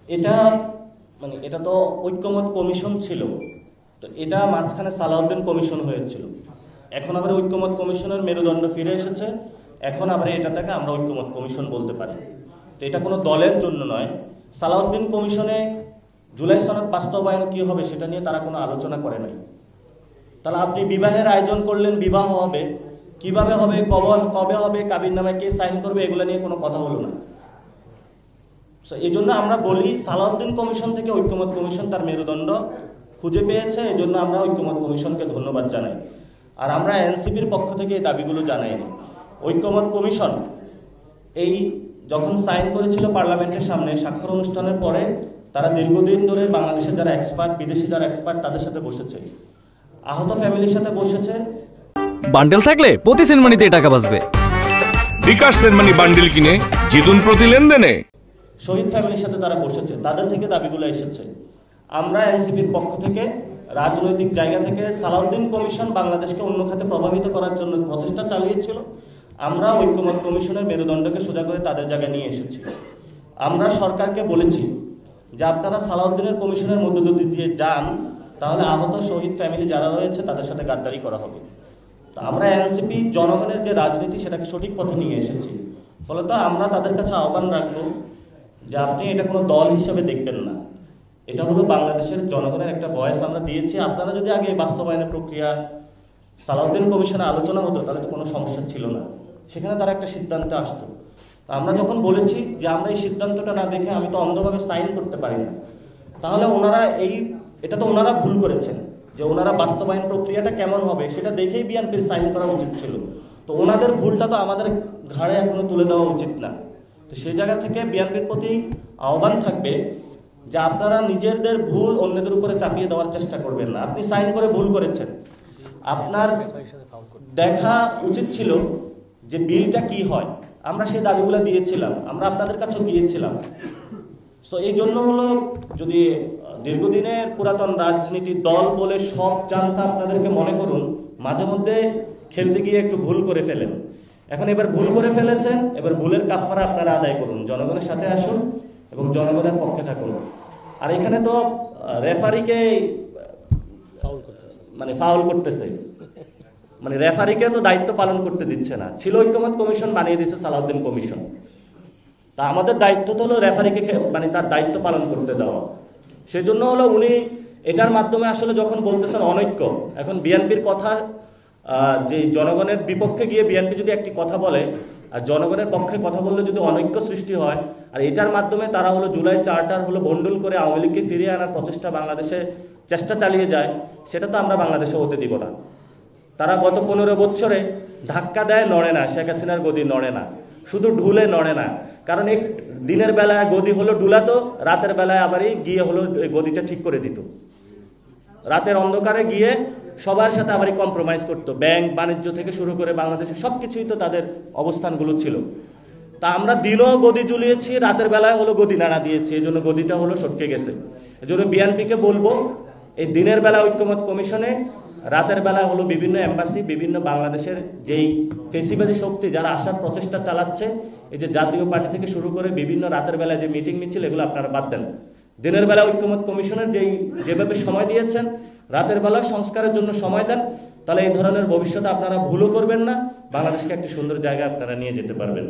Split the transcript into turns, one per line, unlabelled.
এটা এটা তো ঐক্যমত কমিশন ছিল, তো এটা মাঝখানে সালাউদ্দিন কমিশন হয়েছিল। এখন আবার ঐক্যমত কমিশনের মেরুদণ্ড ফিরে এসেছে, এখন আবার এটাকে আমরা ঐক্যমত কমিশন বলতে পারি। তো এটা কোনো দলের জন্য নয়। সালাউদ্দিন কমিশনে জুলাই সনদ বাস্তবায়ন কি হবে সেটা নিয়ে তারা কোনো আলোচনা করে নাই। তাহলে আপনি বিবাহের আয়োজন করলেন, বিবাহ হবে, কিভাবে হবে, কবে হবে, কাবির নামে কে সাইন করবে, এগুলো নিয়ে কোনো কথা হলো না। এই জন্য আমরা বলি সালাউদ্দিন কমিশন থেকে ঐক্যমত কমিশন তার মেরুদণ্ড খুঁজে পেয়েছে, এই জন্য আমরা ঐক্যমত কমিশনকে ধন্যবাদ জানাই। আর আমরা এনসিপির পক্ষ থেকে এই দাবিগুলো জানাইনি। ঐক্যমত কমিশন এই যখন সাইন করেছিল পার্লামেন্টের সামনে স্বাক্ষর অনুষ্ঠানের পরে, তারা দীর্ঘদিন ধরে বাংলাদেশের যারা এক্সপার্ট, বিদেশি যারা এক্সপার্ট, তাদের সাথে বসেছে, আহত ফ্যামিলির সাথে বসেছে।
বান্ডেল থাকলে প্রতি সেনমানিতে টাকা বাঁচবে।
বিকাশ সেনমানি বান্ডেল কিনে জিতুন প্রতি লেনদেনে।
শহীদ ফ্যামিলির সাথে তারা বসেছে, তাদের থেকে দাবিগুলো এসেছে। আমরা এনসিপির পক্ষ থেকে রাজনৈতিক জায়গা থেকে সালাউদ্দিন কমিশন বাংলাদেশকে অন্য খাতে প্রভাবিত করার জন্য প্রচেষ্টা চালিয়েছিল, আমরা ঐক্যমত কমিশনের মেরুদণ্ডকে সোজা করে তাদের জায়গায় নিয়ে এসেছি। আমরা সরকারকে বলেছি যে আপনারা সালাউদ্দিনের কমিশনের মধ্য দিয়ে যান, তাহলে আহত শহীদ ফ্যামিলি যারা রয়েছে তাদের সাথে গাদ্দারি করা হবে। তো আমরা এনসিপি জনগণের যে রাজনীতি সেটাকে সঠিক পথে নিয়ে এসেছি। ফলত আমরা তাদের কাছে আহ্বান রাখবো যে আপনি এটা কোনো দল হিসাবে দেখবেন না, এটা হলো বাংলাদেশের জনগণের একটা ভয়েস আমরা দিয়েছি। আপনারা যদি আগে বাস্তবায়নের প্রক্রিয়া সালাউদ্দিন কমিশনে আলোচনা হতো তাহলে তো কোনো সমস্যা ছিল না, সেখানে তারা একটা সিদ্ধান্তে আসতো। আমরা যখন বলেছি যে আমরা এই সিদ্ধান্তটা না দেখে আমি তো অন্ধভাবে সাইন করতে পারি না, তাহলে ওনারা এটা তো ওনারা ভুল করেছেন, যে ওনারা বাস্তবায়ন প্রক্রিয়াটা কেমন হবে সেটা দেখেই বিএনপির সাইন করা উচিত ছিল। তো ওনাদের ভুলটা তো আমাদের ঘাড়ে এখনো তুলে দেওয়া উচিত না। তো সেই জায়গা থেকে বিএনপির প্রতি আহ্বান থাকবে যে আপনারা নিজেদের ভুল অন্যদের উপরে চাপিয়ে দেওয়ার চেষ্টা করবেন না। আপনি সাইন করে ভুল করেছেন, আপনার দেখা উচিত ছিল যে বিলটা কি হয়। আমরা সেই দাবিগুলো দিয়েছিলাম, আমরা আপনাদের কাছেও গিয়েছিলাম। সো এই জন্য হলো, যদি দীর্ঘদিনের পুরাতন রাজনীতির দল বলে সব জানতা আপনাদেরকে মনে করুন, মাঝে মধ্যে খেলতে গিয়ে একটু ভুল করে ফেলেন। এখন এবার ভুল করে ফেলেছেন, এবার ভুলের কাফারা আপনারা আদায় করুন, জনগণের সাথে আসুন এবং জনগণের পক্ষে থাকুন। আর এখানে তো রেফারিকে ফাউল করতেছে, রেফারিকে তো দায়িত্ব পালন করতে দিচ্ছে না। ছিল ঐক্যমত কমিশন, বানিয়ে দিচ্ছে সালাউদ্দিন কমিশন। তা আমাদের দায়িত্ব তো হলো রেফারিকে তার দায়িত্ব পালন করতে দেওয়া। সেজন্য হলো উনি এটার মাধ্যমে আসলে যখন বলতেছেন অনৈক্য, এখন বিএনপির কথা, যে জনগণের বিপক্ষে গিয়ে বিএনপি যদি একটি কথা বলে আর জনগণের পক্ষে কথা বললে যদি অনৈক্য সৃষ্টি হয়, আর এটার মাধ্যমে তারা হলো জুলাই চার্টার হলো বন্ডল করে আওয়ামী লীগকে ফিরিয়ে আনার প্রচেষ্টা বাংলাদেশে চেষ্টা চালিয়ে যায়, সেটা তো আমরা বাংলাদেশে হতে দিব না। তারা গত 15 বছরে ধাক্কা দেয়, নড়ে না, শেখ হাসিনার গদি নড়ে না, শুধু ঢুলে নড়ে না। কারণ এই দিনের বেলায় গদি হলো ডুলাতো, রাতের বেলায় আবারই গিয়ে হলো গদিটা ঠিক করে দিত। রাতের অন্ধকারে গিয়ে সবার সাথে আবারই কম্প্রোমাইজ করতো। ব্যাংক বাণিজ্য থেকে শুরু করে বাংলাদেশে সবকিছুই তো তাদের অবস্থানগুলো ছিল। তা আমরা দিনও গদি ঝুলিয়েছি, রাতের বেলায় হলো গদি নাড়া দিয়েছি, এই জন্য গদিটা হলো সটকে গেছে। এই জন্য বিএনপিকে বলবো, এই দিনের বেলা ঐক্যমত কমিশনে, রাতের বেলায় হলো বিভিন্ন এম্বাসি, বিভিন্ন বাংলাদেশের যেই ফেসিবাদী শক্তি যারা আসার প্রচেষ্টা চালাচ্ছে, এই যে জাতীয় পার্টি থেকে শুরু করে বিভিন্ন রাতের বেলায় যে মিটিং মিছিল, এগুলো আপনারা বাদ দেন। দিনের বেলা ঐক্যমত কমিশনের যেভাবে সময় দিয়েছেন, রাতের বেলা সংস্কারের জন্য সময় দেন, তাহলে এই ধরনের ভবিষ্যতে আপনারা ভুলও করবেন না, বাংলাদেশকে একটি সুন্দর জায়গায় আপনারা নিয়ে যেতে পারবেন।